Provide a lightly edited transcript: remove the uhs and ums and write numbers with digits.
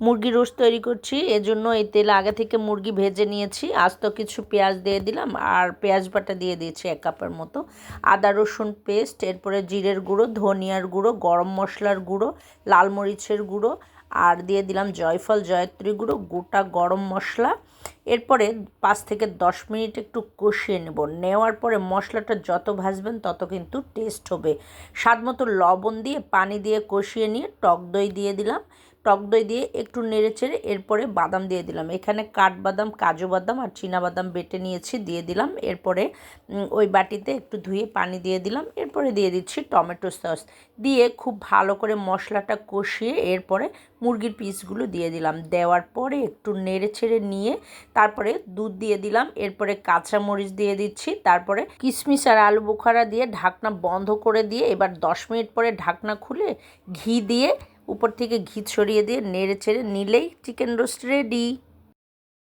মুরগি রোস্ট তৈরি করছি, এজন্য এই তেলে আগে থেকে মুরগি ভেজে নিয়েছি। আস্ত কিছু পেঁয়াজ দিয়ে দিলাম আর পেঁয়াজ বাটা দিয়ে দিয়েছি 1 কাপের মতো, আদা রসুন পেস্ট, এরপরে জিরের গুঁড়ো, ধনিয়ার গুঁড়ো, গরম মশলার গুঁড়ো, লাল মরিচের গুঁড়ো, আর দিয়ে দিলাম জয়ফল জয়ত্রী গুঁড়ো, গোটা গরম মশলা। এরপরে 5 থেকে 10 মিনিট একটু কষিয়ে নেওয়ার পরে মশলাটা যত ভাজবেন তত কিন্তু টেস্ট হবে। স্বাদ মতো লবণ দিয়ে পানি দিয়ে কষিয়ে নিয়ে টক দই দিয়ে দিলাম। টক দই দিয়ে একটু নেড়েচেড়ে এরপরে বাদাম দিয়ে দিলাম। এখানে কাঠবাদাম, কাজু বাদাম আর চীনাবাদাম বেটে নিয়েছি, দিয়ে দিলাম। এরপরে ওই বাটিতে একটু ধুয়ে পানি দিয়ে দিলাম। এরপরে দিয়ে দিচ্ছি টমেটো সস, দিয়ে খুব ভালো করে মশলাটা কষিয়ে এরপরে মুরগির পিসগুলো দিয়ে দিলাম। দেওয়ার পরে একটু নেড়েচেড়ে নিয়ে তারপরে দুধ দিয়ে দিলাম। এরপরে কাঁচামরিচ দিয়ে দিচ্ছি, তারপরে কিশমিশ আর আলু বোখারা দিয়ে ঢাকনা বন্ধ করে দিয়ে এবার 10 মিনিট পরে ঢাকনা খুলে ঘি দিয়ে উপর থেকে ঘি ছড়িয়ে দিয়ে নেড়ে চেড়ে নিলেই চিকেন রোস্ট রেডি।